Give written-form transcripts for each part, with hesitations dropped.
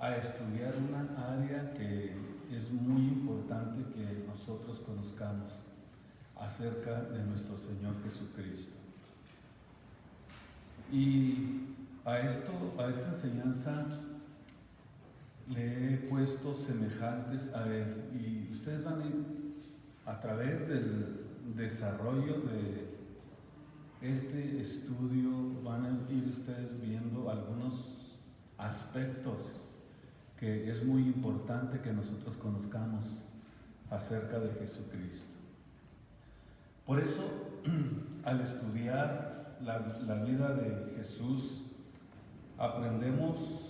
a estudiar una área que es muy importante que nosotros conozcamos acerca de nuestro Señor Jesucristo. Y a esta enseñanza le he puesto semejantes a Él, y ustedes van a ir a través del desarrollo de este estudio, van a ir ustedes viendo algunos aspectos que es muy importante que nosotros conozcamos acerca de Jesucristo. Por eso, al estudiar la vida de Jesús, aprendemos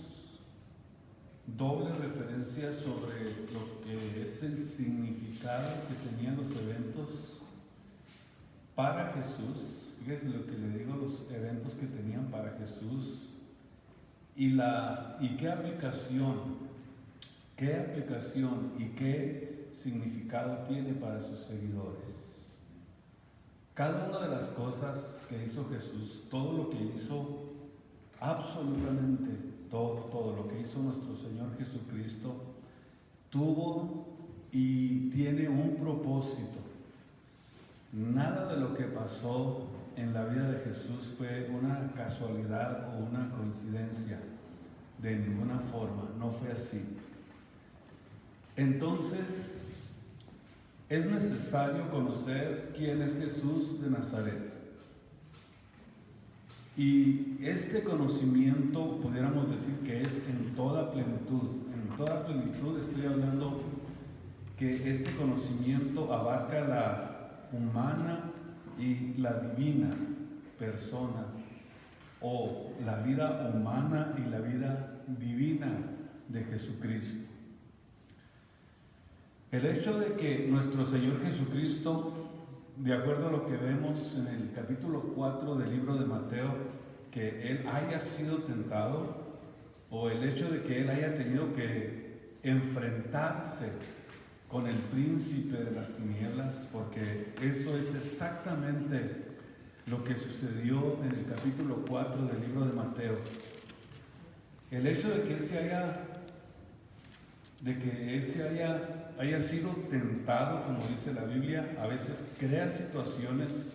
doble referencia sobre lo que es el significado que tenían los eventos para Jesús. Fíjense lo que le digo, los eventos que tenían para Jesús y qué aplicación y qué significado tiene para sus seguidores. Cada una de las cosas que hizo Jesús, todo lo que hizo, absolutamente todo lo que hizo nuestro Señor Jesucristo, tuvo y tiene un propósito. Nada de lo que pasó en la vida de Jesús fue una casualidad o una coincidencia, de ninguna forma, no fue así. Entonces, es necesario conocer quién es Jesús de Nazaret. Y este conocimiento, pudiéramos decir que es en toda plenitud. En toda plenitud estoy hablando que este conocimiento abarca la humana y la divina persona, o la vida humana y la vida divina de Jesucristo. El hecho de que nuestro Señor Jesucristo, de acuerdo a lo que vemos en el capítulo 4 del libro de Mateo, que Él haya sido tentado, o el hecho de que Él haya tenido que enfrentarse con el príncipe de las tinieblas, porque eso es exactamente lo que sucedió en el capítulo 4 del libro de Mateo. El hecho de que Él haya sido tentado, como dice la Biblia, a veces crea situaciones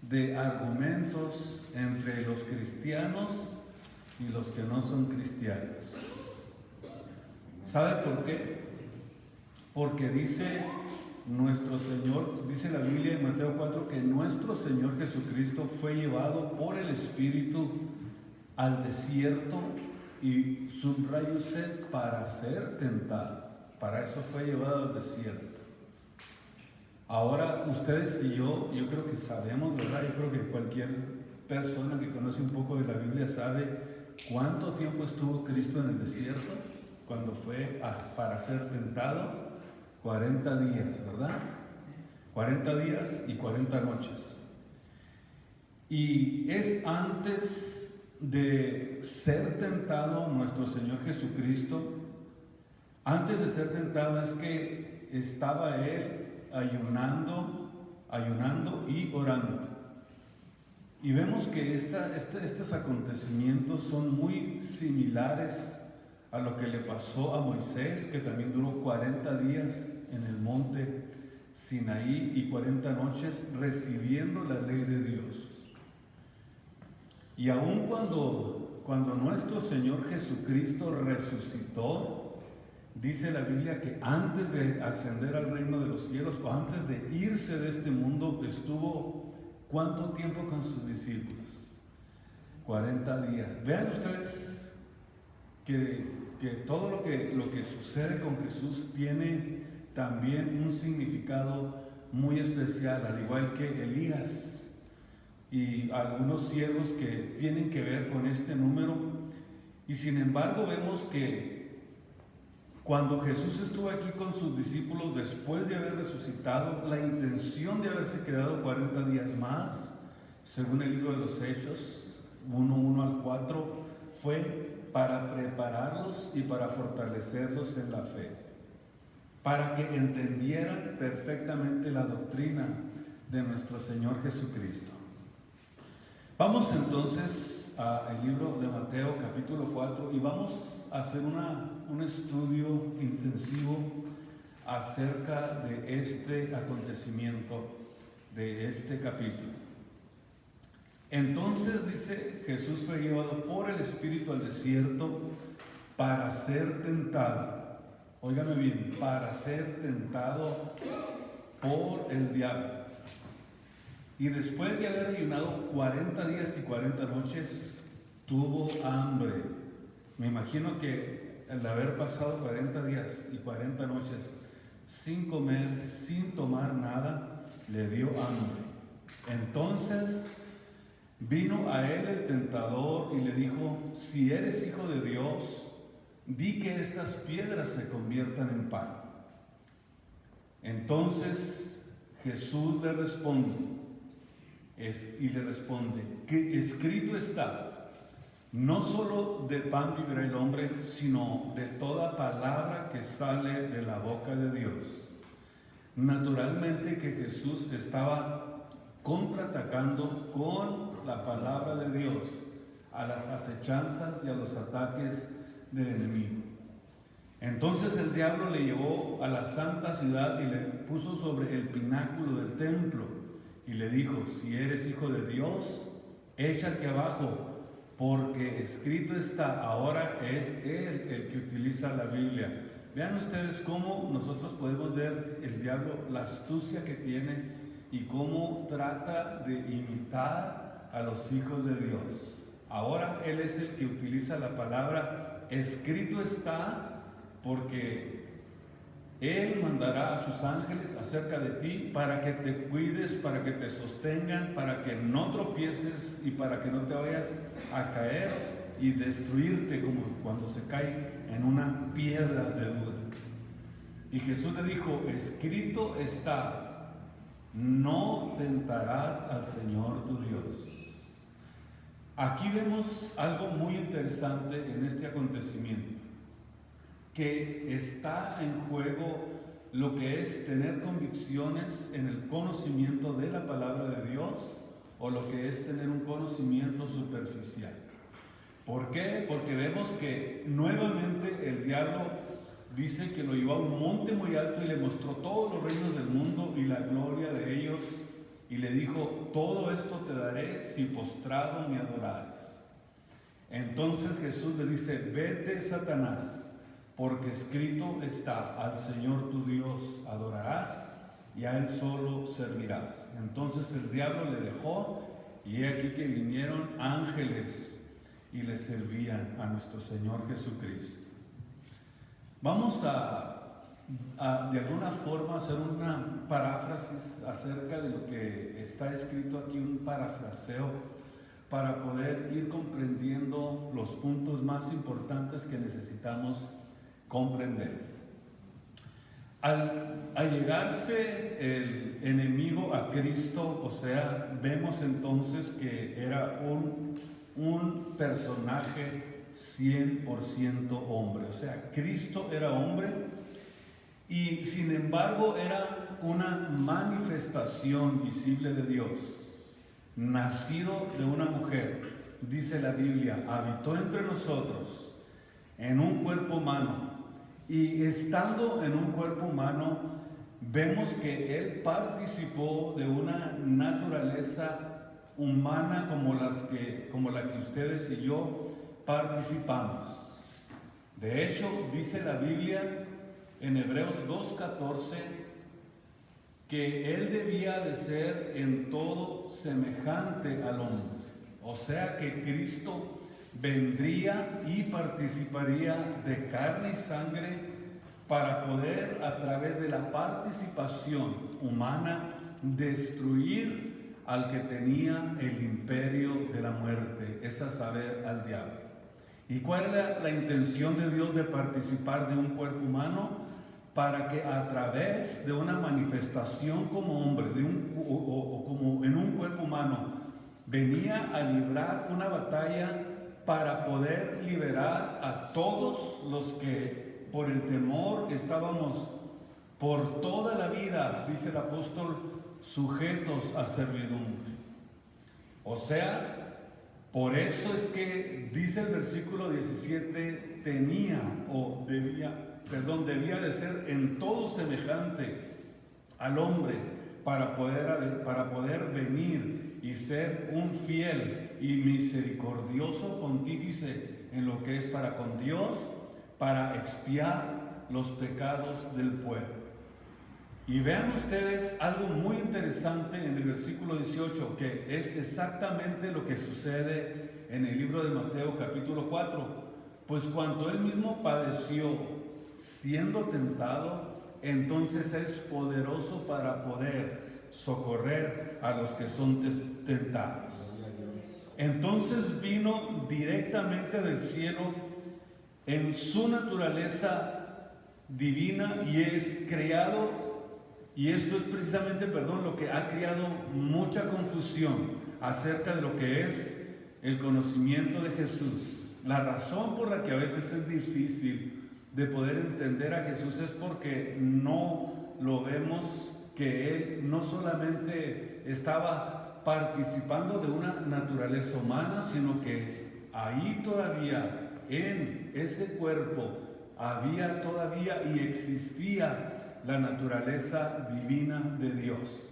de argumentos entre los cristianos y los que no son cristianos. ¿Sabe por qué? Porque dice nuestro Señor, dice la Biblia en Mateo 4, que nuestro Señor Jesucristo fue llevado por el Espíritu al desierto, y subraya usted, para ser tentado. Para eso fue llevado al desierto. Ahora, ustedes y yo creo que sabemos, ¿verdad? Yo creo que cualquier persona que conoce un poco de la Biblia sabe cuánto tiempo estuvo Cristo en el desierto cuando fue para ser tentado. 40 días, ¿verdad? 40 días y 40 noches. Y es antes de ser tentado nuestro Señor Jesucristo, antes de ser tentado es que estaba Él ayunando y orando. Y vemos que estos acontecimientos son muy similares a lo que le pasó a Moisés, que también duró 40 días en el monte Sinaí y 40 noches recibiendo la ley de Dios. Y aun cuando nuestro Señor Jesucristo resucitó, dice la Biblia que antes de ascender al reino de los cielos, o antes de irse de este mundo, estuvo ¿cuánto tiempo con sus discípulos? 40 días. Vean ustedes que todo lo que sucede con Jesús tiene también un significado muy especial, al igual que Elías y algunos siervos que tienen que ver con este número. Y sin embargo vemos que cuando Jesús estuvo aquí con sus discípulos después de haber resucitado, la intención de haberse quedado 40 días más, según el libro de los Hechos 1 al 4, fue para prepararlos y para fortalecerlos en la fe, para que entendieran perfectamente la doctrina de nuestro Señor Jesucristo. Vamos entonces al libro de Mateo capítulo 4 y vamos a hacer un estudio intensivo acerca de este acontecimiento, de este capítulo. Entonces dice, Jesús fue llevado por el Espíritu al desierto para ser tentado. Óigame bien, para ser tentado por el diablo. Y después de haber ayunado 40 días y 40 noches, tuvo hambre. Me imagino que al haber pasado 40 días y 40 noches sin comer, sin tomar nada, le dio hambre. Entonces vino a él el tentador y le dijo: si eres hijo de Dios, di que estas piedras se conviertan en pan. Entonces Jesús le responde, que escrito está: no solo de pan vivirá el hombre, sino de toda palabra que sale de la boca de Dios. Naturalmente que Jesús estaba contraatacando con la palabra de Dios a las acechanzas y a los ataques del enemigo. Entonces el diablo le llevó a la santa ciudad y le puso sobre el pináculo del templo y le dijo: si eres hijo de Dios, échate abajo, porque escrito está. Ahora es él el que utiliza la Biblia. Vean ustedes cómo nosotros podemos ver el diablo, la astucia que tiene y cómo trata de imitar a los hijos de Dios. Ahora él es el que utiliza la palabra escrito está, porque él mandará a sus ángeles acerca de ti para que te cuides, para que te sostengan, para que no tropieces y para que no te vayas a caer y destruirte como cuando se cae en una piedra de duda. Y Jesús le dijo: escrito está, no tentarás al Señor tu Dios. Aquí vemos algo muy interesante en este acontecimiento, que está en juego lo que es tener convicciones en el conocimiento de la palabra de Dios o lo que es tener un conocimiento superficial. ¿Por qué? Porque vemos que nuevamente el diablo dice que lo llevó a un monte muy alto y le mostró todos los reinos del mundo y la gloria de ellos, y le dijo: todo esto te daré si postrado me adorares. Entonces Jesús le dice: vete, Satanás, porque escrito está: al Señor tu Dios adorarás y a Él solo servirás. Entonces el diablo le dejó, y he aquí que vinieron ángeles y le servían a nuestro Señor Jesucristo. Vamos a de alguna forma hacer una paráfrasis acerca de lo que está escrito aquí, un parafraseo, para poder ir comprendiendo los puntos más importantes que necesitamos comprender. Al allegarse el enemigo a Cristo, o sea, vemos entonces que era un personaje 100% hombre, o sea, Cristo era hombre y sin embargo era una manifestación visible de Dios, nacido de una mujer. Dice la Biblia: habitó entre nosotros en un cuerpo humano, y estando en un cuerpo humano vemos que él participó de una naturaleza humana como la que ustedes y yo participamos. De hecho, dice la Biblia en Hebreos 2:14 que él debía de ser en todo semejante al hombre. O sea que Cristo vendría y participaría de carne y sangre para poder, a través de la participación humana, destruir al que tenía el imperio de la muerte, es a saber, al diablo. ¿Y cuál era la intención de Dios de participar de un cuerpo humano? Para que a través de una manifestación como hombre, o como en un cuerpo humano, venía a librar una batalla para poder liberar a todos los que por el temor estábamos por toda la vida, dice el apóstol, sujetos a servidumbre. O sea, Por eso es que dice el versículo 17, debía de ser en todo semejante al hombre para poder venir y ser un fiel y misericordioso pontífice en lo que es para con Dios, para expiar los pecados del pueblo. Y vean ustedes algo muy interesante en el versículo 18, que es exactamente lo que sucede en el libro de Mateo capítulo 4. Pues cuanto él mismo padeció siendo tentado, entonces es poderoso para poder socorrer a los que son tentados. Entonces vino directamente del cielo en su naturaleza divina y es creado. Y esto es precisamente, lo que ha creado mucha confusión acerca de lo que es el conocimiento de Jesús. La razón por la que a veces es difícil de poder entender a Jesús es porque no lo vemos que Él no solamente estaba participando de una naturaleza humana, sino que ahí todavía, en ese cuerpo, había todavía y existía la naturaleza divina de Dios.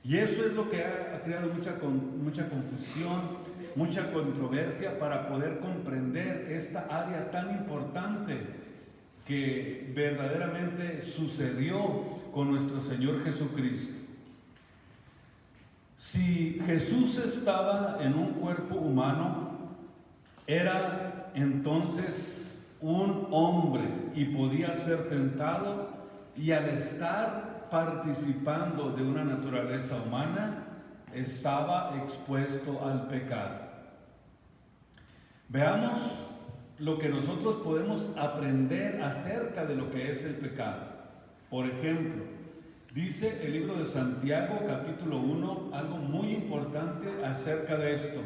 Y eso es lo que ha creado mucha confusión, mucha controversia para poder comprender esta área tan importante que verdaderamente sucedió con nuestro Señor Jesucristo. Si Jesús estaba en un cuerpo humano, era entonces un hombre y podía ser tentado. Y al estar participando de una naturaleza humana, estaba expuesto al pecado. Veamos lo que nosotros podemos aprender acerca de lo que es el pecado. Por ejemplo, dice el libro de Santiago, capítulo 1, algo muy importante acerca de esto.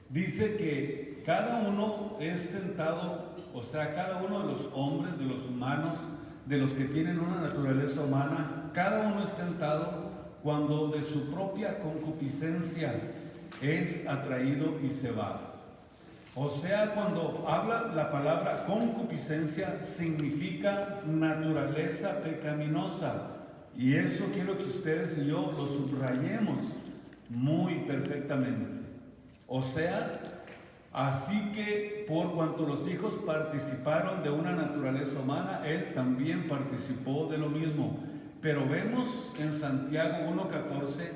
Dice que cada uno es tentado, o sea, cada uno de los hombres, de los humanos, de los que tienen una naturaleza humana, cada uno es tentado cuando de su propia concupiscencia es atraído y cebado. O sea, cuando habla la palabra concupiscencia, significa naturaleza pecaminosa. Y eso quiero que ustedes y yo lo subrayemos muy perfectamente. O sea, así que por cuanto los hijos participaron de una naturaleza humana, él también participó de lo mismo. Pero vemos en Santiago 1:14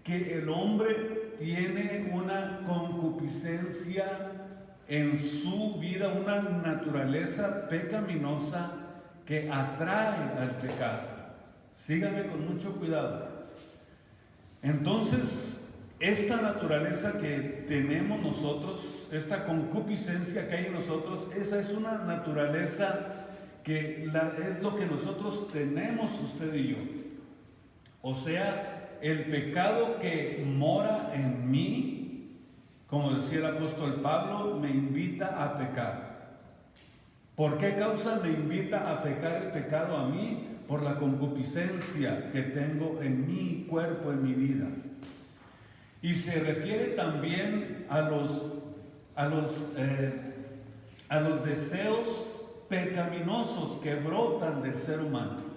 que el hombre tiene una concupiscencia en su vida, una naturaleza pecaminosa que atrae al pecado. Síganme con mucho cuidado. Entonces, esta naturaleza que tenemos nosotros, esta concupiscencia que hay en nosotros, esa es una naturaleza que es lo que nosotros tenemos, usted y yo. O sea, el pecado que mora en mí, como decía el apóstol Pablo, me invita a pecar. ¿Por qué causa me invita a pecar el pecado a mí? Por la concupiscencia que tengo en mi cuerpo, en mi vida. Y se refiere también a los deseos pecaminosos que brotan del ser humano.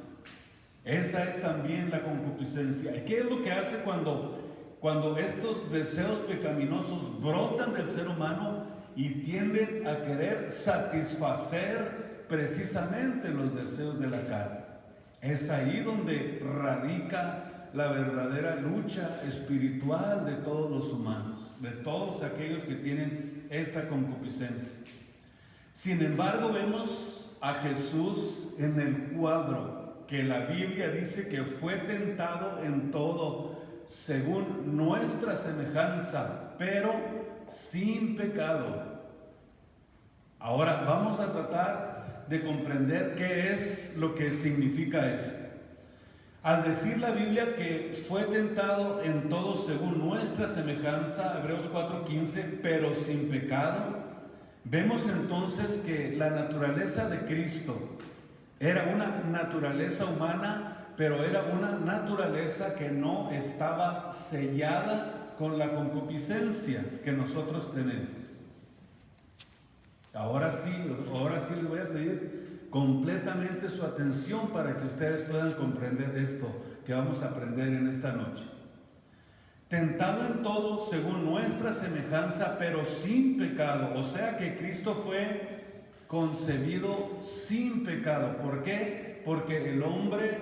Esa es también la concupiscencia. ¿Y qué es lo que hace cuando estos deseos pecaminosos brotan del ser humano y tienden a querer satisfacer precisamente los deseos de la carne? Es ahí donde radica la verdadera lucha espiritual de todos los humanos, de todos aquellos que tienen esta concupiscencia. Sin embargo, vemos a Jesús en el cuadro que la Biblia dice que fue tentado en todo según nuestra semejanza, pero sin pecado. Ahora vamos a tratar de comprender qué es lo que significa esto. Al decir la Biblia que fue tentado en todo según nuestra semejanza, Hebreos 4:15, pero sin pecado, vemos entonces que la naturaleza de Cristo era una naturaleza humana, pero era una naturaleza que no estaba sellada con la concupiscencia que nosotros tenemos. Ahora sí les voy a pedir completamente su atención para que ustedes puedan comprender esto que vamos a aprender en esta noche. Tentado en todo según nuestra semejanza, pero sin pecado. O sea que Cristo fue concebido sin pecado. ¿Por qué? Porque el hombre,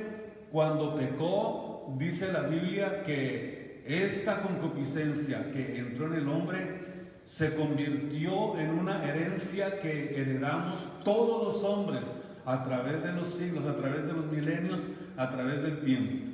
cuando pecó, dice la Biblia que esta concupiscencia que entró en el hombre se convirtió en una herencia que heredamos todos los hombres a través de los siglos, a través de los milenios, a través del tiempo.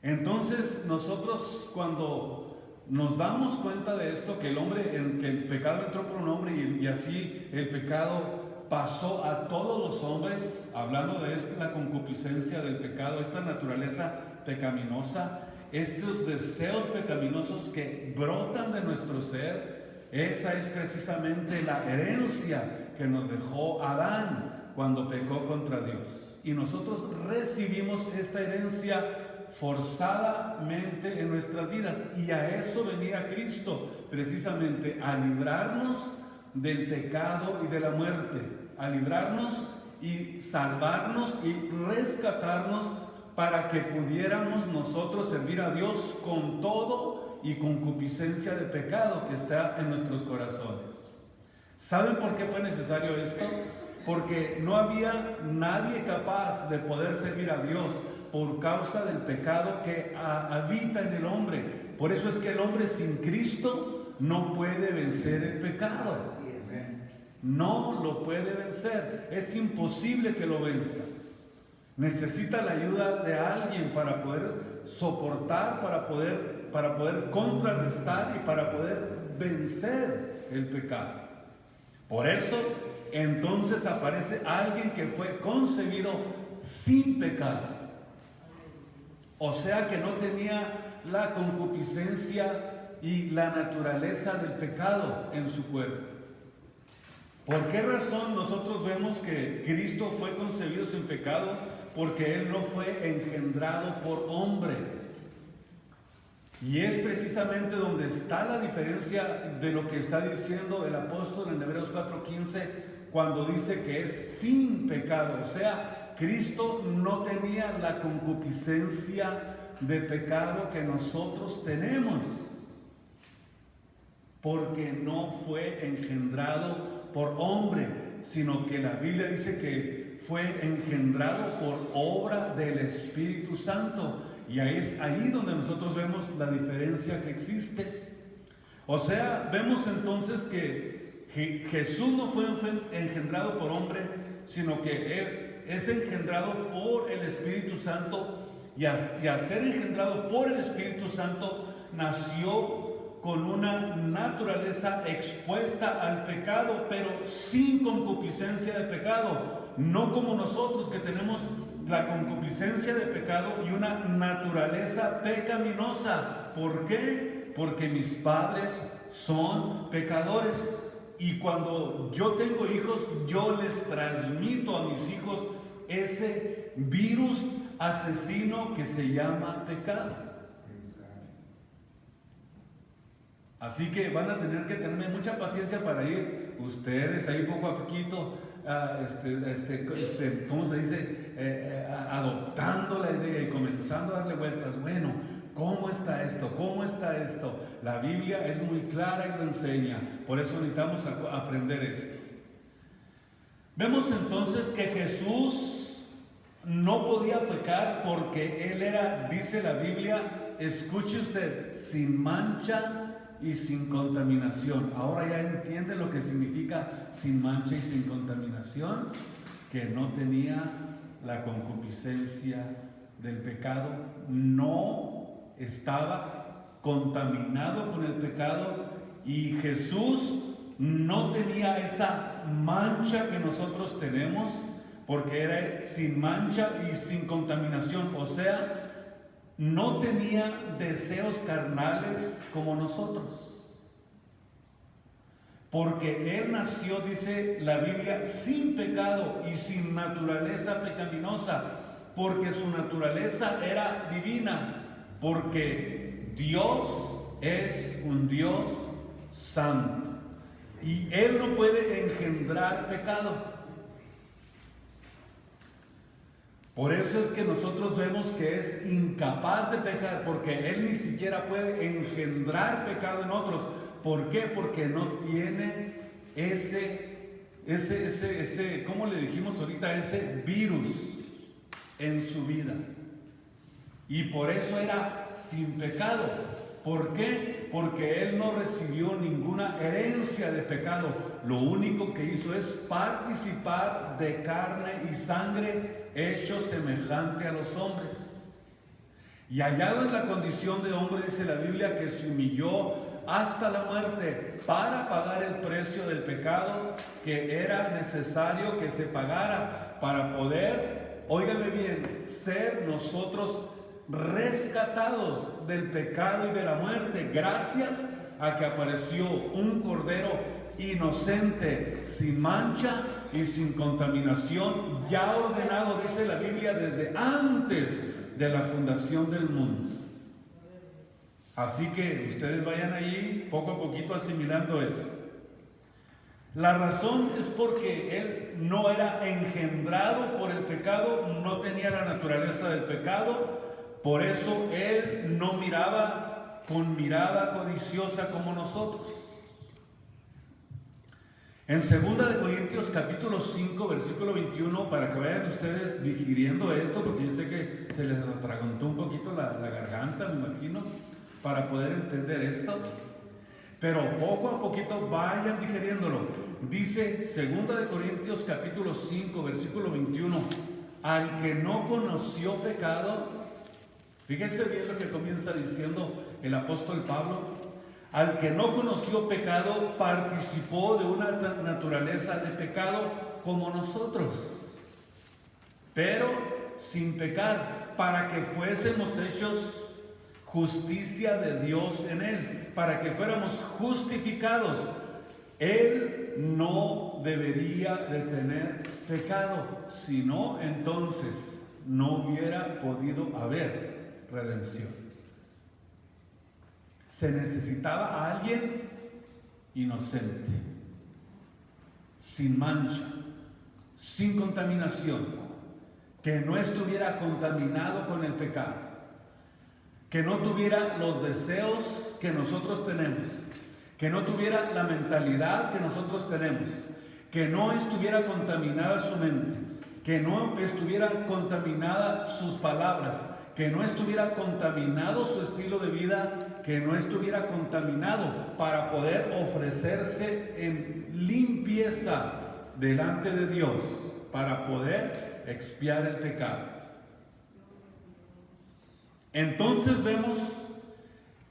Entonces nosotros, cuando nos damos cuenta de esto, que el pecado entró por un hombre y así el pecado pasó a todos los hombres, hablando de la concupiscencia del pecado, esta naturaleza pecaminosa, estos deseos pecaminosos que brotan de nuestro ser, esa es precisamente la herencia que nos dejó Adán cuando pecó contra Dios. Y nosotros recibimos esta herencia forzadamente en nuestras vidas, y a eso venía Cristo, precisamente a librarnos del pecado y de la muerte, a librarnos y salvarnos y rescatarnos para que pudiéramos nosotros servir a Dios con todo y concupiscencia de pecado que está en nuestros corazones. ¿Saben por qué fue necesario esto? Porque no había nadie capaz de poder servir a Dios por causa del pecado que habita en el hombre. Por eso es que el hombre sin Cristo no puede vencer el pecado. No lo puede vencer. Es imposible que lo venza. Necesita la ayuda de alguien para poder soportar, para poder contrarrestar y para poder vencer el pecado. Por eso, entonces aparece alguien que fue concebido sin pecado. O sea que no tenía la concupiscencia y la naturaleza del pecado en su cuerpo. ¿Por qué razón nosotros vemos que Cristo fue concebido sin pecado? Porque Él no fue engendrado por hombre. Y es precisamente donde está la diferencia de lo que está diciendo el apóstol en Hebreos 4:15, cuando dice que es sin pecado. O sea, Cristo no tenía la concupiscencia de pecado que nosotros tenemos, porque no fue engendrado por hombre, sino que la Biblia dice que fue engendrado por obra del Espíritu Santo. Y ahí es ahí donde nosotros vemos la diferencia que existe. O sea, vemos entonces que Jesús no fue engendrado por hombre, sino que Él es engendrado por el Espíritu Santo, y al ser engendrado por el Espíritu Santo nació con una naturaleza expuesta al pecado, pero sin concupiscencia de pecado, no como nosotros que tenemos la concupiscencia de pecado y una naturaleza pecaminosa. ¿Por qué? Porque mis padres son pecadores. Y cuando yo tengo hijos, yo les transmito a mis hijos ese virus asesino que se llama pecado. Así que van a tener que tener mucha paciencia para ir ustedes ahí poco a poquito, ¿cómo se dice? Adoptando la idea y comenzando a darle vueltas. Bueno, ¿cómo está esto? ¿Cómo está esto? La Biblia es muy clara y lo enseña. Por eso necesitamos aprender esto. Vemos entonces que Jesús no podía pecar porque Él era, dice la Biblia, escuche usted, sin mancha y sin contaminación. Ahora ya entiende lo que significa sin mancha y sin contaminación, que no tenía la concupiscencia del pecado, no estaba contaminado con el pecado, y Jesús no tenía esa mancha que nosotros tenemos, porque era sin mancha y sin contaminación. O sea, no tenía deseos carnales como nosotros, porque Él nació, dice la Biblia, sin pecado y sin naturaleza pecaminosa, porque su naturaleza era divina, porque Dios es un Dios santo y Él no puede engendrar pecado. Por eso es que nosotros vemos que es incapaz de pecar, porque Él ni siquiera puede engendrar pecado en otros. ¿Por qué? Porque no tiene ¿cómo le dijimos ahorita? Ese virus en su vida. Y por eso era sin pecado. ¿Por qué? Porque Él no recibió ninguna herencia de pecado. Lo único que hizo es participar de carne y sangre hecho semejante a los hombres. Y hallado en la condición de hombre, dice la Biblia, que se humilló hasta la muerte para pagar el precio del pecado que era necesario que se pagara para poder, óigame bien, ser nosotros rescatados del pecado y de la muerte, gracias a que apareció un cordero inocente, sin mancha y sin contaminación, ya ordenado, dice la Biblia, desde antes de la fundación del mundo. Así que ustedes vayan allí poco a poquito asimilando eso. La razón es porque Él no era engendrado por el pecado, no tenía la naturaleza del pecado. Por eso Él no miraba con mirada codiciosa como nosotros. En 2 de Corintios capítulo 5 versículo 21, para que vayan ustedes digiriendo esto, porque yo sé que se les atragantó un poquito la garganta, me imagino, para poder entender esto, pero poco a poquito vayan digiriéndolo. Dice 2 de Corintios capítulo 5 versículo 21, al que no conoció pecado, fíjense bien lo que comienza diciendo el apóstol Pablo, al que no conoció pecado, participó de una naturaleza de pecado como nosotros, pero sin pecar, para que fuésemos hechos justicia de Dios en Él, para que fuéramos justificados. Él no debería de tener pecado, si no, entonces no hubiera podido haber redención. Se necesitaba a alguien inocente, sin mancha, sin contaminación, que no estuviera contaminado con el pecado, que no tuviera los deseos que nosotros tenemos, que no tuviera la mentalidad que nosotros tenemos, que no estuviera contaminada su mente, que no estuviera contaminada sus palabras, que no estuviera contaminado su estilo de vida, que no estuviera contaminado para poder ofrecerse en limpieza delante de Dios, para poder expiar el pecado. Entonces vemos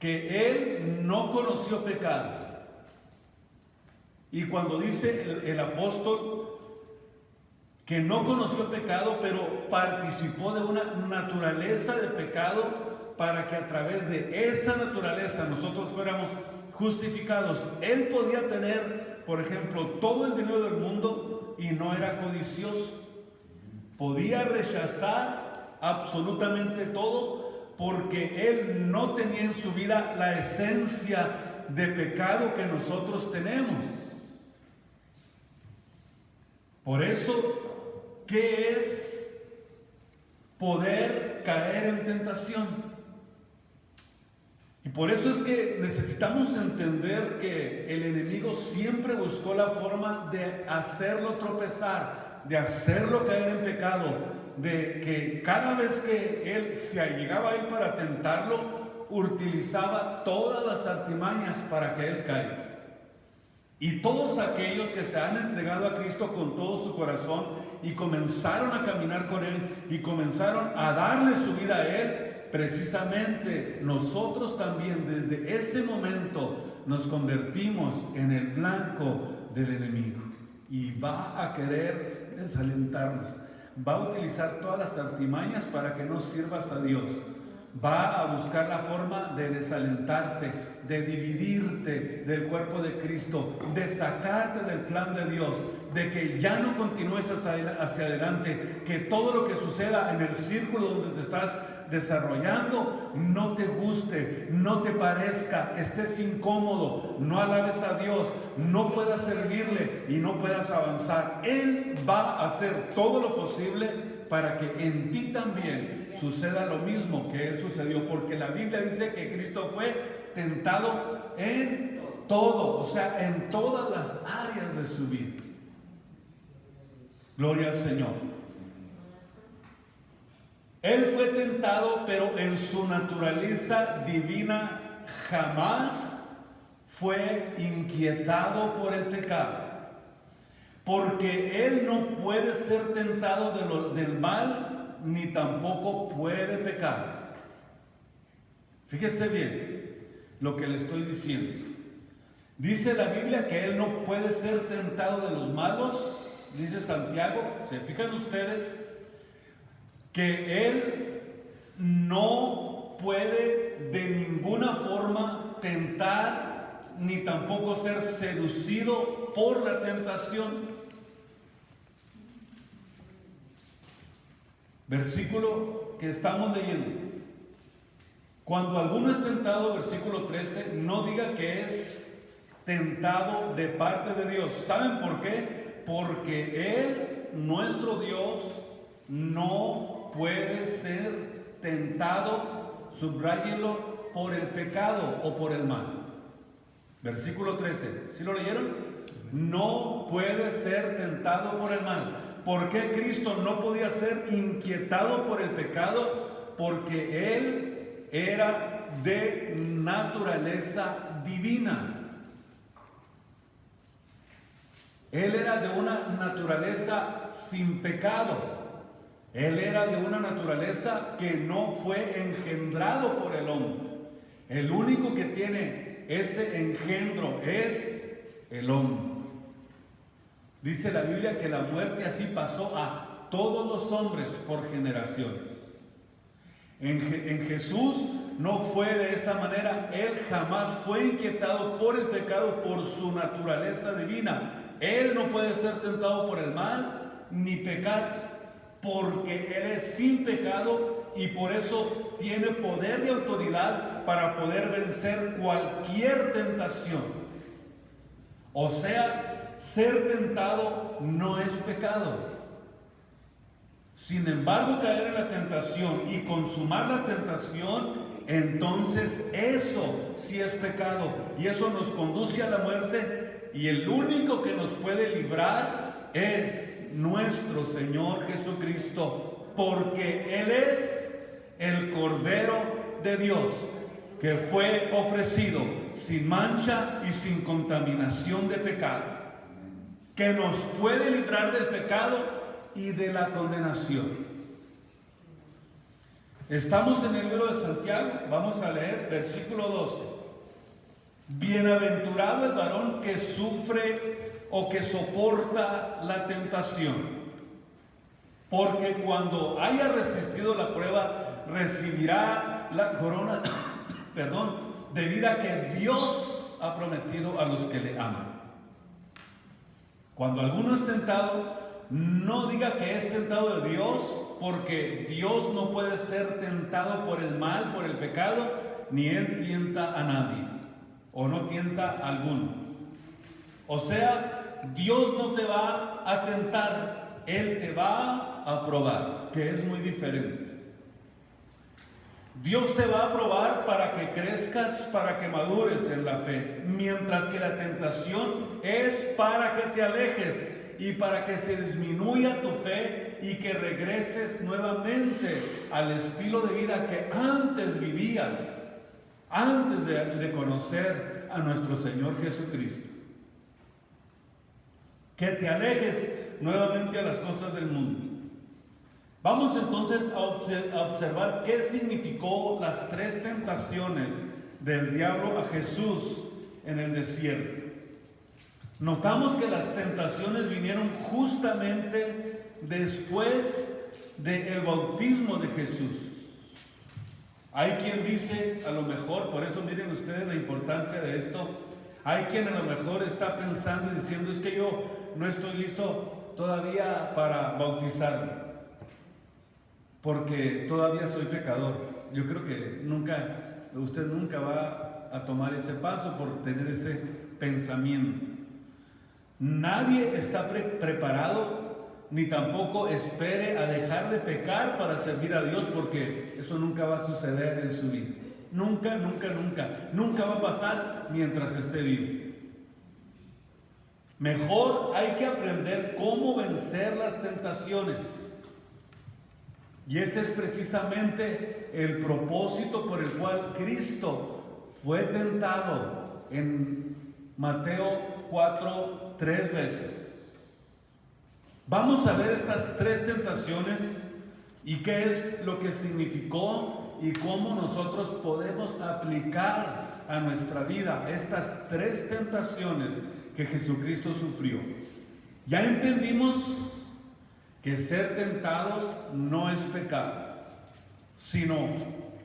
que Él no conoció pecado. Y cuando dice el apóstol que no conoció pecado, pero participó de una naturaleza de pecado para que a través de esa naturaleza nosotros fuéramos justificados. Él podía tener, por ejemplo, todo el dinero del mundo y no era codicioso. Podía rechazar absolutamente todo porque Él no tenía en su vida la esencia de pecado que nosotros tenemos. Por eso, ¿qué es poder caer en tentación? Y por eso es que necesitamos entender que el enemigo siempre buscó la forma de hacerlo tropezar, de hacerlo caer en pecado, de que cada vez que él se allegaba a él para tentarlo, utilizaba todas las artimañas para que él caiga. Y todos aquellos que se han entregado a Cristo con todo su corazón y comenzaron a caminar con Él y comenzaron a darle su vida a Él, precisamente nosotros también desde ese momento nos convertimos en el blanco del enemigo. Y va a querer desalentarnos, va a utilizar todas las artimañas para que no sirvas a Dios. Va a buscar la forma de desalentarte, de dividirte del cuerpo de Cristo, de sacarte del plan de Dios, de que ya no continúes hacia adelante, que todo lo que suceda en el círculo donde te estás desarrollando no te guste, no te parezca, estés incómodo, no alabes a Dios, no puedas servirle y no puedas avanzar. Él va a hacer todo lo posible para que en ti también suceda lo mismo que Él sucedió, porque la Biblia dice que Cristo fue tentado en todo, o sea, en todas las áreas de su vida. Gloria al Señor. Él fue tentado, pero en su naturaleza divina jamás fue inquietado por el pecado. Porque Él no puede ser tentado del mal, ni tampoco puede pecar. Fíjese bien lo que le estoy diciendo. Dice la Biblia que Él no puede ser tentado de los malos, dice Santiago. ¿Se fijan ustedes? Que Él no puede de ninguna forma tentar, ni tampoco ser seducido por la tentación. Versículo que estamos leyendo. Cuando alguno es tentado, versículo 13, no diga que es tentado de parte de Dios. ¿Saben por qué? Porque Él, nuestro Dios, no puede ser tentado, subráyenlo, por el pecado o por el mal. Versículo 13, ¿sí lo leyeron? No puede ser tentado por el mal. ¿Por qué Cristo no podía ser inquietado por el pecado? Porque Él era de naturaleza divina. Él era de una naturaleza sin pecado. Él era de una naturaleza que no fue engendrado por el hombre. El único que tiene ese engendro es el hombre. Dice la Biblia que la muerte así pasó a todos los hombres por generaciones. En Jesús no fue de esa manera. Él jamás fue inquietado por el pecado por su naturaleza divina. Él no puede ser tentado por el mal ni pecar, porque Él es sin pecado y por eso tiene poder y autoridad para poder vencer cualquier tentación. O sea, ser tentado no es pecado. Sin embargo, caer en la tentación y consumar la tentación, entonces eso sí es pecado y eso nos conduce a la muerte, y el único que nos puede librar es nuestro Señor Jesucristo, porque Él es el Cordero de Dios que fue ofrecido sin mancha y sin contaminación de pecado, que nos puede librar del pecado y de la condenación. Estamos en el libro de Santiago, vamos a leer versículo 12. Bienaventurado el varón que sufre o que soporta la tentación, porque cuando haya resistido la prueba, recibirá la corona, de vida que Dios ha prometido a los que le aman. Cuando alguno es tentado, no diga que es tentado de Dios, porque Dios no puede ser tentado por el mal, por el pecado, ni Él tienta a nadie, o no tienta a alguno. O sea, Dios no te va a tentar, Él te va a probar, que es muy diferente. Dios te va a probar para que crezcas, para que madures en la fe, mientras que la tentación es para que te alejes y para que se disminuya tu fe y que regreses nuevamente al estilo de vida que antes vivías, antes de conocer a nuestro Señor Jesucristo. Que te alejes nuevamente a las cosas del mundo. Vamos entonces a observar qué significó las tres tentaciones del diablo a Jesús en el desierto. Notamos que las tentaciones vinieron justamente después del bautismo de Jesús. Hay quien dice, a lo mejor, por eso miren ustedes la importancia de esto, hay quien a lo mejor está pensando y diciendo, es que yo no estoy listo todavía para bautizarme. porque todavía soy pecador. Yo creo que usted nunca va a tomar ese paso por tener ese pensamiento. Nadie está preparado, ni tampoco espere a dejar de pecar para servir a Dios, porque eso nunca va a suceder en su vida. Nunca, nunca, nunca. Nunca va a pasar mientras esté vivo. Mejor hay que aprender cómo vencer las tentaciones. Y ese es precisamente el propósito por el cual Cristo fue tentado en Mateo 4, 3 veces. Vamos a ver estas 3 tentaciones y qué es lo que significó y cómo nosotros podemos aplicar a nuestra vida estas 3 tentaciones que Jesucristo sufrió. Ya entendimos que ser tentados no es pecado, sino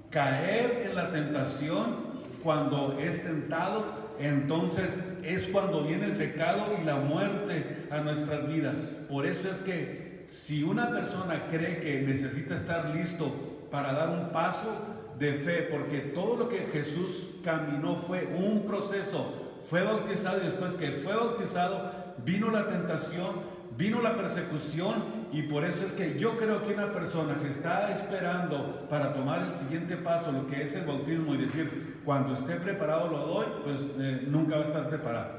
caer en la tentación cuando es tentado, entonces es cuando viene el pecado y la muerte a nuestras vidas. Por eso es que si una persona cree que necesita estar listo para dar un paso de fe, porque todo lo que Jesús caminó fue un proceso, fue bautizado y después que fue bautizado vino la tentación, vino la persecución, y por eso es que yo creo que una persona que está esperando para tomar el siguiente paso, lo que es el bautismo, y decir, cuando esté preparado lo doy, pues nunca va a estar preparado.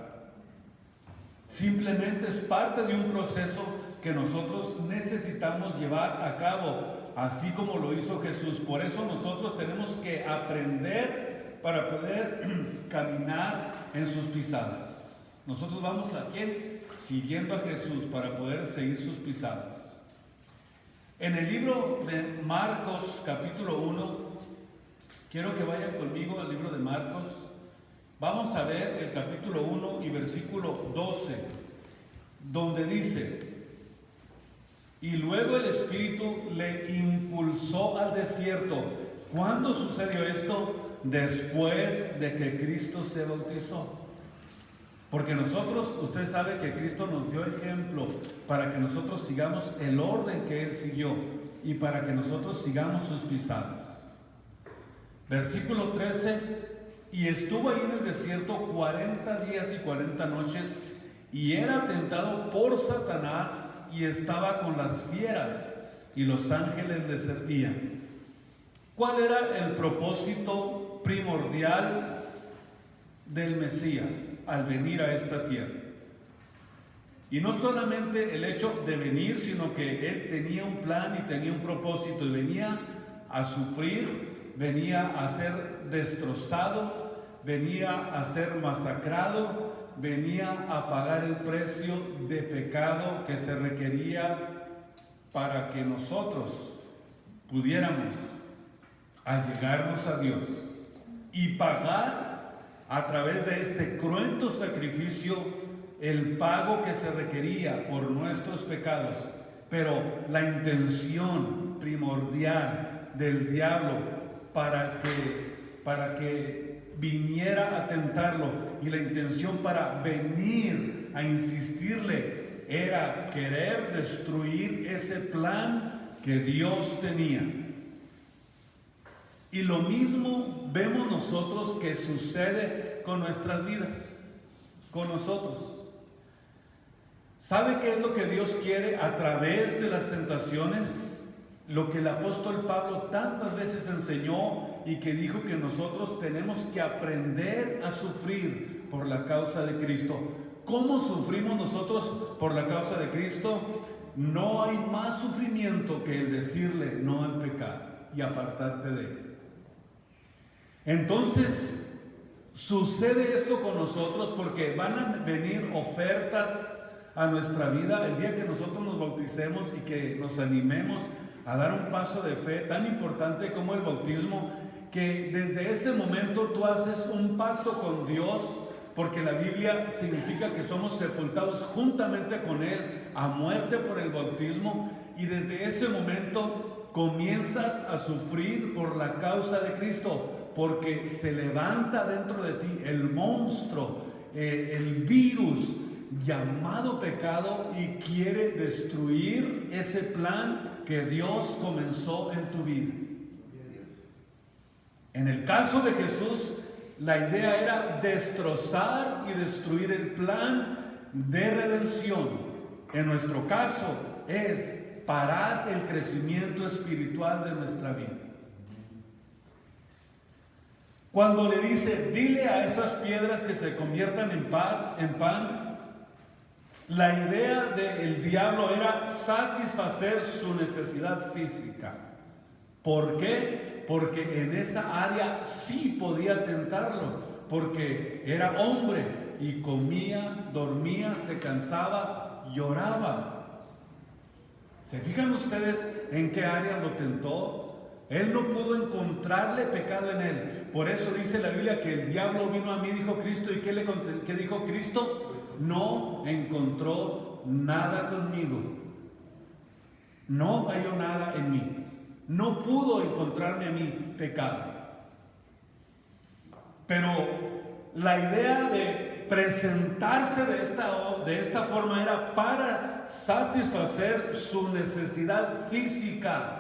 Simplemente es parte de un proceso que nosotros necesitamos llevar a cabo, así como lo hizo Jesús. Por eso nosotros tenemos que aprender para poder caminar en sus pisadas. Nosotros vamos a quién? Siguiendo a Jesús para poder seguir sus pisadas. En el libro de Marcos, capítulo 1, quiero que vayan conmigo al libro de Marcos. Vamos a ver el capítulo 1 y versículo 12, donde dice: y luego el Espíritu le impulsó al desierto. ¿Cuándo sucedió esto? Después de que Cristo se bautizó. Porque nosotros, usted sabe que Cristo nos dio ejemplo para que nosotros sigamos el orden que Él siguió y para que nosotros sigamos sus pisadas. Versículo 13: y estuvo ahí en el desierto 40 días y 40 noches, y era tentado por Satanás, y estaba con las fieras, y los ángeles le servían. ¿Cuál era el propósito primordial del Mesías al venir a esta tierra? Y no solamente el hecho de venir, sino que Él tenía un plan y tenía un propósito, y venía a sufrir, venía a ser destrozado, venía a ser masacrado, venía a pagar el precio de pecado que se requería para que nosotros pudiéramos allegarnos a Dios y pagar a través de este cruento sacrificio el pago que se requería por nuestros pecados. Pero la intención primordial del diablo para que viniera a tentarlo, y la intención para venir a insistirle, era querer destruir ese plan que Dios tenía. Y lo mismo vemos nosotros que sucede con nuestras vidas, con nosotros. ¿Sabe qué es lo que Dios quiere a través de las tentaciones? Lo que el apóstol Pablo tantas veces enseñó y que dijo que nosotros tenemos que aprender a sufrir por la causa de Cristo. ¿Cómo sufrimos nosotros por la causa de Cristo? No hay más sufrimiento que el decirle no al pecado y apartarte de él. Entonces, sucede esto con nosotros porque van a venir ofertas a nuestra vida el día que nosotros nos bauticemos y que nos animemos a dar un paso de fe tan importante como el bautismo, que desde ese momento tú haces un pacto con Dios, porque la Biblia significa que somos sepultados juntamente con Él a muerte por el bautismo, y desde ese momento comienzas a sufrir por la causa de Cristo, porque se levanta dentro de ti el monstruo, el virus llamado pecado y quiere destruir ese plan que Dios comenzó en tu vida. En el caso de Jesús, la idea era destrozar y destruir el plan de redención. En nuestro caso es parar el crecimiento espiritual de nuestra vida. Cuando le dice, dile a esas piedras que se conviertan en pan, la idea del diablo era satisfacer su necesidad física. ¿Por qué? Porque en esa área sí podía tentarlo, porque era hombre y comía, dormía, se cansaba, lloraba. ¿Se fijan ustedes en qué área lo tentó? Él no pudo encontrarle pecado en él. Por eso dice la Biblia que el diablo vino a mí, dijo Cristo. ¿Y qué dijo Cristo? No encontró nada conmigo. No halló nada en mí. No pudo encontrarme a mí pecado. Pero la idea de presentarse de esta forma era para satisfacer su necesidad física.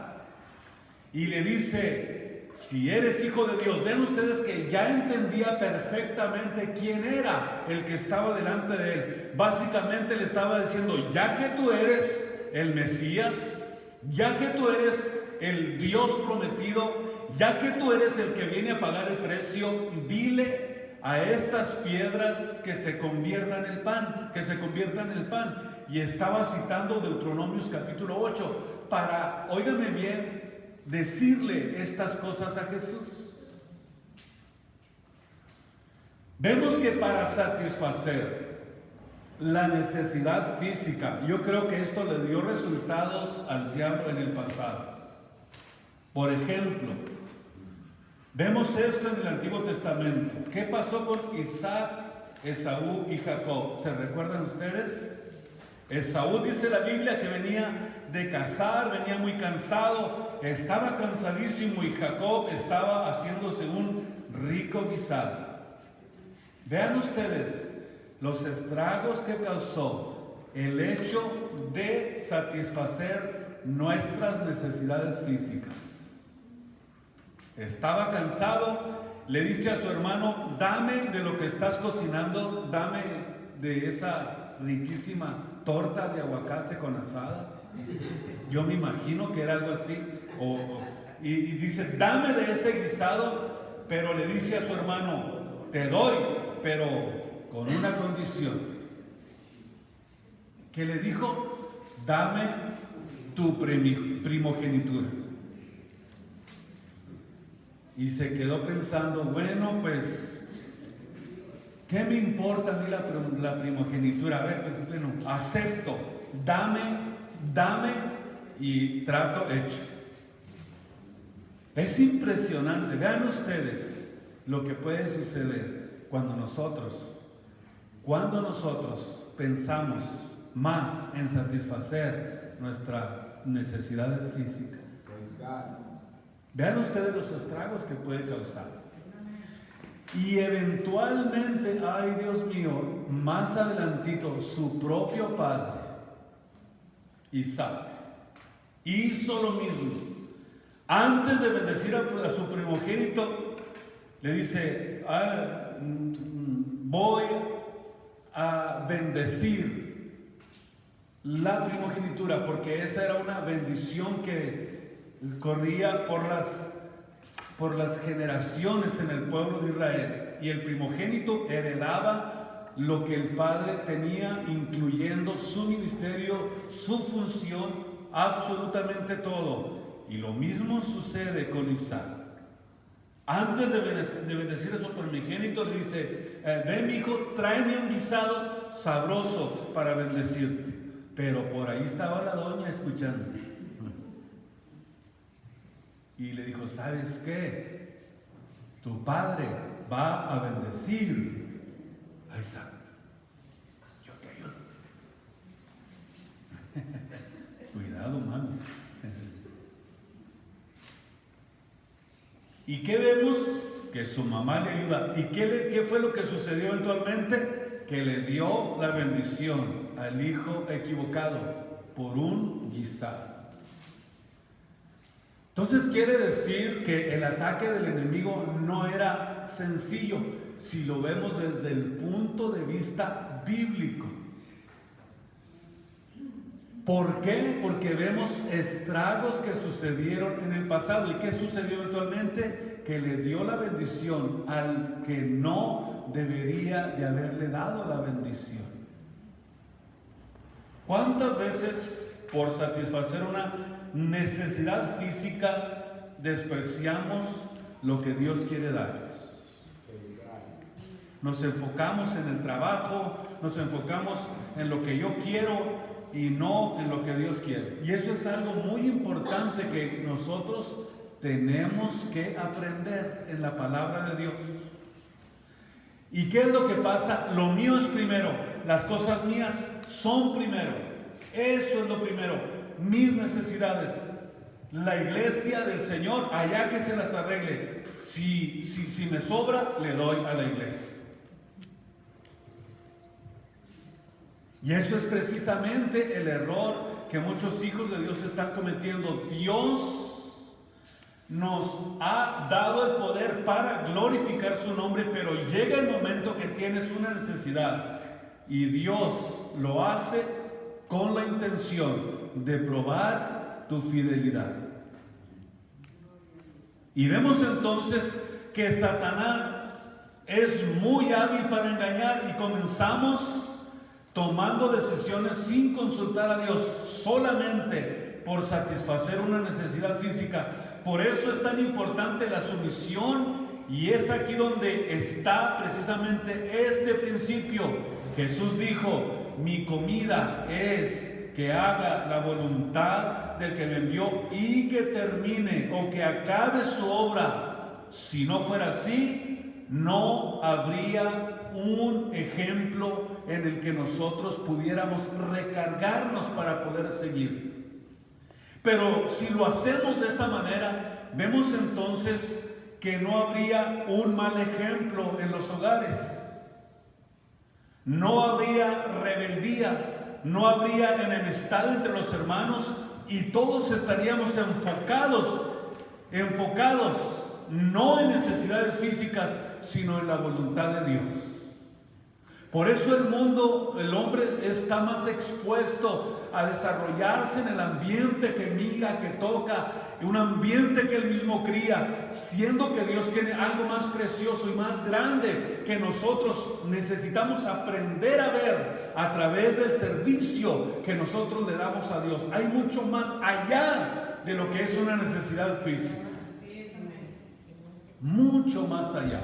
Y le dice, si eres hijo de Dios, ven ustedes que ya entendía perfectamente quién era el que estaba delante de él. Básicamente le estaba diciendo, ya que tú eres el Mesías, ya que tú eres el Dios prometido, ya que tú eres el que viene a pagar el precio, dile a estas piedras que se conviertan en pan, que se conviertan en pan. Y estaba citando Deuteronomios capítulo 8 para, óigame bien, decirle estas cosas a Jesús. Vemos que para satisfacer la necesidad física, yo creo que esto le dio resultados al diablo en el pasado. Por ejemplo, vemos esto en el Antiguo Testamento. ¿Qué pasó con Isaac, Esaú y Jacob? ¿Se recuerdan ustedes? Esaú, dice la Biblia, que venía de cazar, venía muy cansado, estaba cansadísimo, y Jacob estaba haciéndose un rico guisado. Vean ustedes los estragos que causó el hecho de satisfacer nuestras necesidades físicas. Estaba cansado, le dice a su hermano, dame de lo que estás cocinando, dame de esa riquísima torta de aguacate con asada. Yo me imagino que era algo así. Y dice, dame de ese guisado, pero le dice a su hermano, te doy, pero con una condición. ¿Qué le dijo? Dame tu primogenitura. Y se quedó pensando, bueno, pues, ¿qué me importa a mí la primogenitura? A ver, pues, bueno, acepto, dame, y trato hecho. Es impresionante, vean ustedes lo que puede suceder cuando nosotros pensamos más en satisfacer nuestras necesidades físicas. Vean ustedes los estragos que puede causar. Y eventualmente, ay Dios mío, más adelantito, su propio padre, Isaac, hizo lo mismo. Antes de bendecir a su primogénito, le dice, voy a bendecir la primogenitura, porque esa era una bendición que corría por las generaciones en el pueblo de Israel, y el primogénito heredaba lo que el padre tenía, incluyendo su ministerio, su función, absolutamente todo. Y lo mismo sucede con Isaac. Antes de bendecir a su primogénito, le dice, ven mi hijo, tráeme un guisado sabroso para bendecirte. Pero por ahí estaba la doña escuchando. Y le dijo, ¿sabes qué? Tu padre va a bendecir a Isaac. Yo te ayudo. Cuidado, mames. ¿Y qué vemos? Que su mamá le ayuda. ¿Y qué fue lo que sucedió eventualmente? que le dio la bendición al hijo equivocado por un guisado. Entonces quiere decir que el ataque del enemigo no era sencillo si lo vemos desde el punto de vista bíblico. ¿Por qué? Porque vemos estragos que sucedieron en el pasado. ¿Y qué sucedió eventualmente? Que le dio la bendición al que no debería de haberle dado la bendición. ¿Cuántas veces por satisfacer una necesidad física despreciamos lo que Dios quiere darnos? Nos enfocamos en el trabajo, nos enfocamos en lo que yo quiero y no en lo que Dios quiere. Y eso es algo muy importante que nosotros tenemos que aprender en la palabra de Dios. ¿Y qué es lo que pasa? Lo mío es primero, las cosas mías son primero. Eso es lo primero, mis necesidades. La iglesia del Señor, allá que se las arregle. Si me sobra, le doy a la iglesia. Y eso es precisamente el error que muchos hijos de Dios están cometiendo. Dios nos ha dado el poder para glorificar su nombre, pero llega el momento que tienes una necesidad y Dios lo hace con la intención de probar tu fidelidad. Y vemos entonces que Satanás es muy hábil para engañar y comenzamos tomando decisiones sin consultar a Dios, solamente por satisfacer una necesidad física. Por eso es tan importante la sumisión, y es aquí donde está precisamente este principio. Jesús dijo: mi comida es que haga la voluntad del que me envió y que termine o que acabe su obra. Si no fuera así, no habría un ejemplo en el que nosotros pudiéramos recargarnos para poder seguir. Pero si lo hacemos de esta manera, vemos entonces que no habría un mal ejemplo en los hogares. No habría rebeldía, no habría enemistad entre los hermanos y todos estaríamos enfocados no en necesidades físicas, sino en la voluntad de Dios. Por eso el hombre está más expuesto a desarrollarse en el ambiente que mira, que toca, un ambiente que él mismo cría, siendo que Dios tiene algo más precioso y más grande que nosotros necesitamos aprender a ver a través del servicio que nosotros le damos a Dios. Hay mucho más allá de lo que es una necesidad física. Mucho más allá.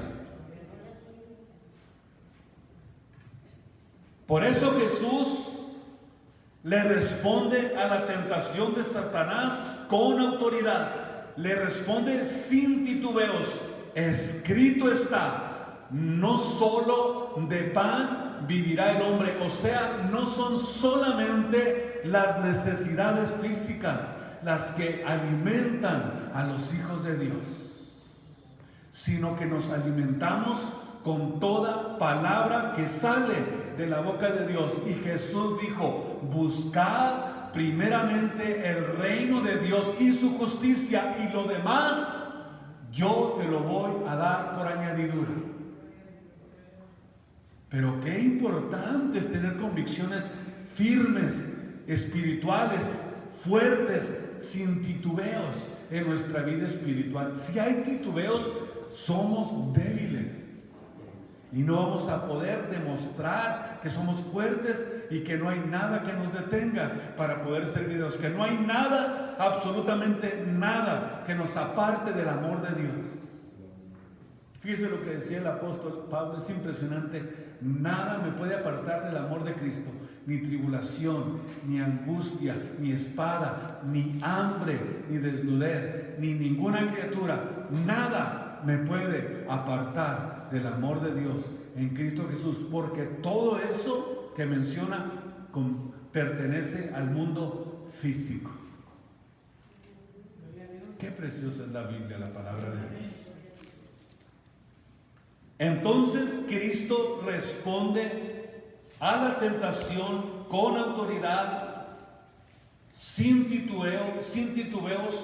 Por eso Jesús le responde a la tentación de Satanás con autoridad. Le responde sin titubeos. Escrito está: no solo de pan vivirá el hombre. O sea, no son solamente las necesidades físicas las que alimentan a los hijos de Dios, sino que nos alimentamos con toda palabra que sale de la boca de Dios. Y Jesús dijo: buscad primeramente el reino de Dios y su justicia, y lo demás yo te lo voy a dar por añadidura. Pero qué importante es tener convicciones firmes, espirituales, fuertes, sin titubeos en nuestra vida espiritual. Si hay titubeos, somos débiles y no vamos a poder demostrar que somos fuertes y que no hay nada que nos detenga para poder servir a Dios, que no hay nada, absolutamente nada, que nos aparte del amor de Dios. Fíjese lo que decía el apóstol Pablo, es impresionante: nada me puede apartar del amor de Cristo, ni tribulación, ni angustia, ni espada, ni hambre, ni desnudez, ni ninguna criatura. Nada me puede apartar del amor de Dios en Cristo Jesús, porque todo eso que menciona pertenece al mundo físico. Qué preciosa es la Biblia, la palabra de Dios. Entonces Cristo responde a la tentación con autoridad, sin titubeos,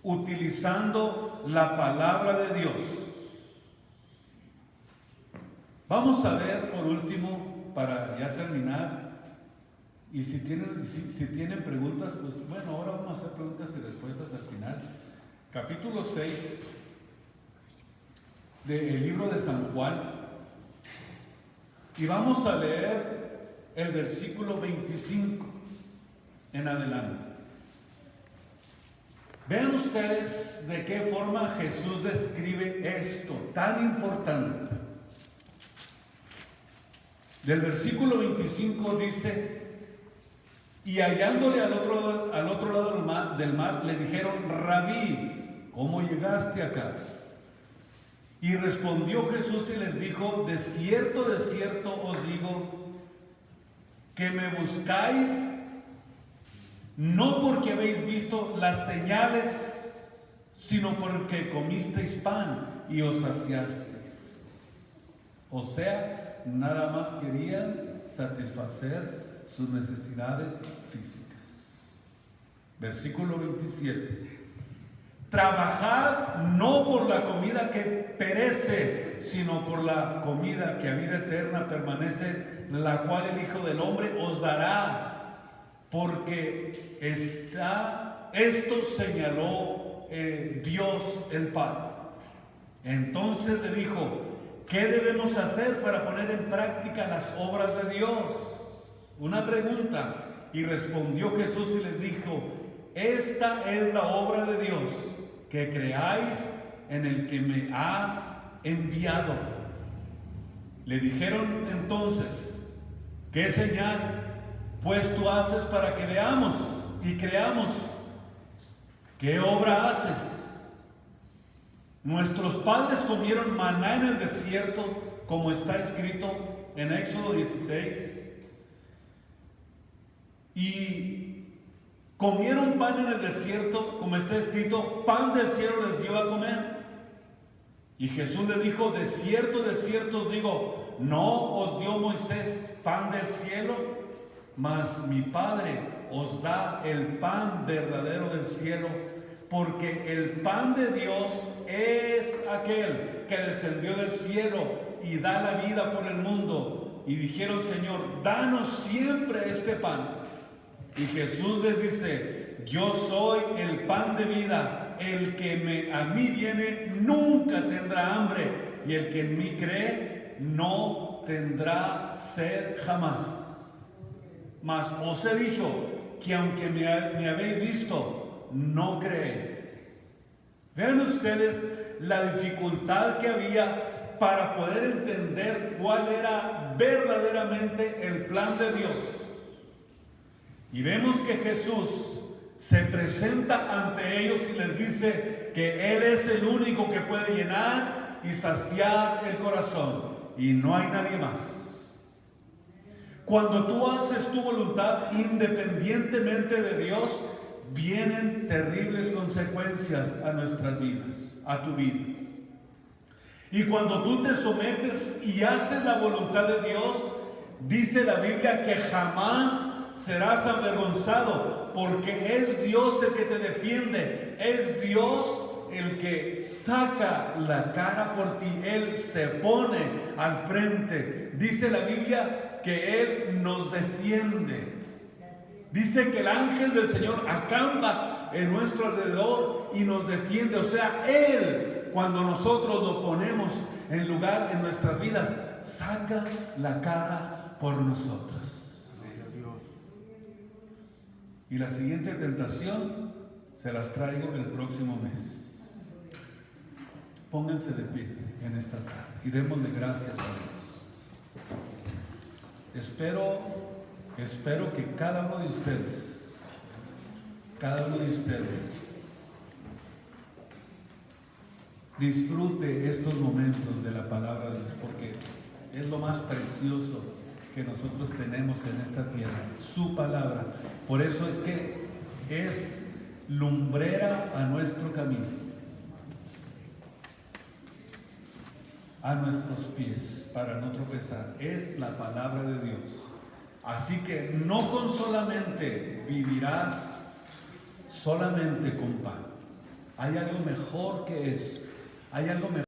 utilizando la palabra de Dios. Vamos a ver por último, para ya terminar, y si tienen preguntas, pues bueno, ahora vamos a hacer preguntas y respuestas al final. Capítulo 6 del libro de San Juan, y vamos a leer el versículo 25 en adelante. Vean ustedes de qué forma Jesús describe esto tan importante. Del versículo 25 dice: y hallándole al otro lado del mar, le dijeron: Rabí, ¿cómo llegaste acá? Y respondió Jesús y les dijo: de cierto os digo, que me buscáis, no porque habéis visto las señales, sino porque comisteis pan y os saciasteis. O sea, nada más querían satisfacer sus necesidades físicas. Versículo 27. Trabajad no por la comida que perece, sino por la comida que a vida eterna permanece, la cual el Hijo del Hombre os dará. Porque esto señaló Dios el Padre. Entonces le dijo: ¿qué debemos hacer para poner en práctica las obras de Dios? Una pregunta. Y respondió Jesús y les dijo: esta es la obra de Dios, que creáis en el que me ha enviado. Le dijeron entonces: ¿qué señal pues tú haces para que veamos y creamos? ¿Qué obra haces? Nuestros padres comieron maná en el desierto, como está escrito en Éxodo 16. Y comieron pan en el desierto, como está escrito: pan del cielo les dio a comer. Y Jesús les dijo: de cierto os digo, no os dio Moisés pan del cielo, mas mi Padre os da el pan verdadero del cielo, porque el pan de Dios es aquel que descendió del cielo y da la vida por el mundo. Y dijeron: Señor, danos siempre este pan. Y Jesús les dice: yo soy el pan de vida, el que a mí viene nunca tendrá hambre, y el que en mí cree no tendrá sed jamás. Mas os he dicho que aunque me habéis visto, no creéis. Vean ustedes la dificultad que había para poder entender cuál era verdaderamente el plan de Dios. Y vemos que Jesús se presenta ante ellos y les dice que Él es el único que puede llenar y saciar el corazón, y no hay nadie más. Cuando tú haces tu voluntad independientemente de Dios, vienen terribles consecuencias a nuestras vidas, a tu vida. Y cuando tú te sometes y haces la voluntad de Dios, dice la Biblia que jamás serás avergonzado, porque es Dios el que te defiende, es Dios el que saca la cara por ti. Él se pone al frente. Dice la Biblia que Él nos defiende. Dice que el ángel del Señor acampa en nuestro alrededor y nos defiende. O sea, Él, cuando nosotros lo ponemos en lugar en nuestras vidas, saca la cara por nosotros. Y la siguiente tentación se las traigo el próximo mes. Pónganse de pie en esta tarde y démosle gracias a Dios. Espero que cada uno de ustedes disfrute estos momentos de la palabra de Dios, porque es lo más precioso que nosotros tenemos en esta tierra, su palabra. Por eso es que es lumbrera a nuestro camino. a nuestros pies para no tropezar. Es la palabra de Dios. Así que no con solamente vivirás solamente con pan. Hay algo mejor que eso. Hay algo mejor.